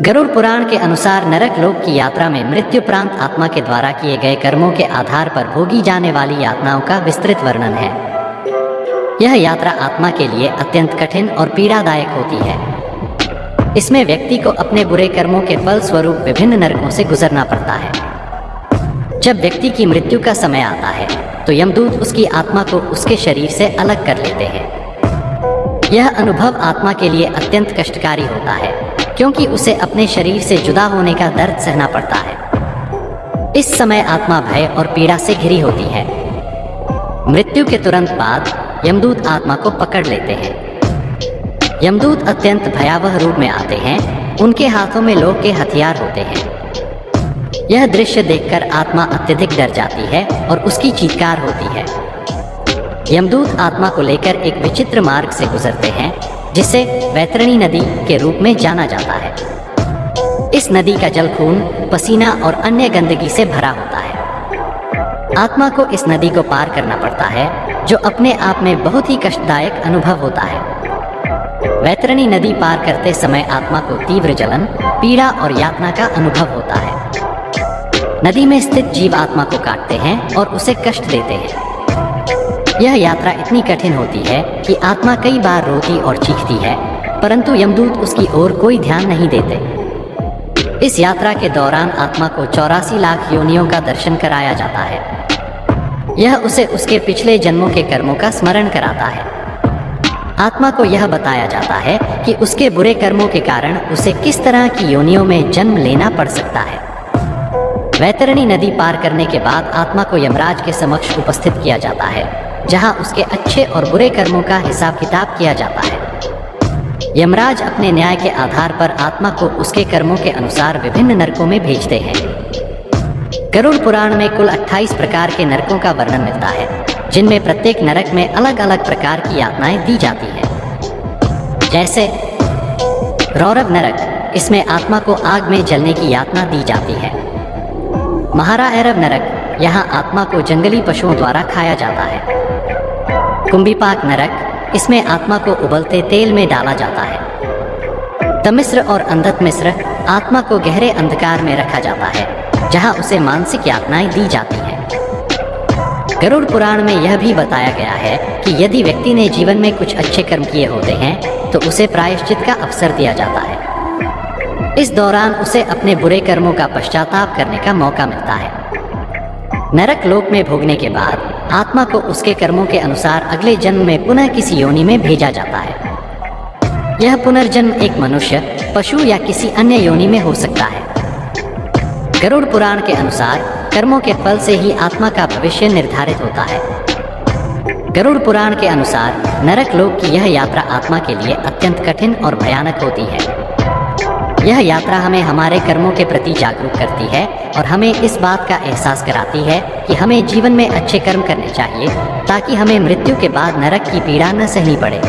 गरुड़ पुराण के अनुसार नरक लोक की यात्रा में मृत्युप्रांत आत्मा के द्वारा किए गए कर्मों के आधार पर भोगी जाने वाली यातनाओं का विस्तृत वर्णन है। यह यात्रा आत्मा के लिए अत्यंत कठिन और पीड़ादायक होती है। इसमें व्यक्ति को अपने बुरे कर्मों के फल स्वरूप विभिन्न नरकों से गुजरना पड़ता है। जब व्यक्ति की मृत्यु का समय आता है तो यमदूत उसकी आत्मा को उसके शरीर से अलग कर लेते हैं। यह अनुभव आत्मा के लिए अत्यंत कष्टकारी होता है, क्योंकि उसे अपने शरीर से जुदा होने का दर्द सहना पड़ता है। इस समय आत्मा भय और पीड़ा से घिरी होती है। मृत्यु के तुरंत बाद यमदूत आत्मा को पकड़ लेते हैं। यमदूत अत्यंत भयावह रूप में आते हैं। उनके हाथों में लोहे के हथियार होते हैं। यह दृश्य देखकर आत्मा अत्यधिक डर जाती है और उसकी चीत्कार होती है। यमदूत आत्मा को लेकर एक विचित्र मार्ग से गुजरते हैं, जिसे वैतरणी नदी के रूप में जाना जाता है। इस नदी का जल खून, पसीना और अन्य गंदगी से भरा होता है। आत्मा को इस नदी को पार करना पड़ता है, जो अपने आप में बहुत ही कष्टदायक अनुभव होता है। वैतरणी नदी पार करते समय आत्मा को तीव्र जलन, पीड़ा और यातना का अनुभव होता है। नदी में स्थित जीव आत्मा को काटते हैं और उसे कष्ट देते हैं। यह यात्रा इतनी कठिन होती है कि आत्मा कई बार रोती और चीखती है, परंतु यमदूत उसकी ओर कोई ध्यान नहीं देते। इस यात्रा के दौरान आत्मा को 84 लाख योनियों का दर्शन कराया जाता है। यह उसे उसके पिछले जन्मों के कर्मों का स्मरण कराता है। आत्मा को यह बताया जाता है कि उसके बुरे कर्मों के कारण उसे किस तरह की योनियों में जन्म लेना पड़ सकता है। वैतरणी नदी पार करने के बाद आत्मा को यमराज के समक्ष उपस्थित किया जाता है, जहां उसके अच्छे और बुरे कर्मों का हिसाब किताब किया जाता है। यमराज अपने न्याय के आधार पर आत्मा को उसके कर्मों के अनुसार विभिन्न नरकों में भेजते हैं। गरुड़ पुराण में कुल 28 प्रकार के नरकों का वर्णन मिलता है, जिनमें प्रत्येक नरक में अलग अलग प्रकार की यातनाएं दी जाती हैं। जैसे रौरव नरक, इसमें आत्मा को आग में जलने की यातना दी जाती है। महाराएरव नरक, यहाँ आत्मा को जंगली पशुओं द्वारा खाया जाता है। कुंभीपाक नरक, इसमें आत्मा को उबलते तेल में डाला जाता है। तमिश्र और अंधकमिश्र, आत्मा को गहरे अंधकार में रखा जाता है, जहां उसे मानसिक यातनाएं दी जाती हैं। गरुड़ पुराण में यह भी बताया गया है कि यदि व्यक्ति ने जीवन में कुछ अच्छे कर्म किए होते हैं तो उसे प्रायश्चित का अवसर दिया जाता है। इस दौरान उसे अपने बुरे कर्मों का पश्चाताप करने का मौका मिलता है। नरक लोक में भोगने के बाद आत्मा को उसके कर्मों के अनुसार अगले जन्म में पुनः किसी योनि में भेजा जाता है। यह पुनर्जन्म एक मनुष्य, पशु या किसी अन्य योनि में हो सकता है। गरुड़ पुराण के अनुसार कर्मों के फल से ही आत्मा का भविष्य निर्धारित होता है। गरुड़ पुराण के अनुसार नरक लोक की यह यात्रा आत्मा के लिए अत्यंत कठिन और भयानक होती है। यह यात्रा हमें हमारे कर्मों के प्रति जागरूक करती है और हमें इस बात का एहसास कराती है कि हमें जीवन में अच्छे कर्म करने चाहिए, ताकि हमें मृत्यु के बाद नरक की पीड़ा न सहनी पड़े।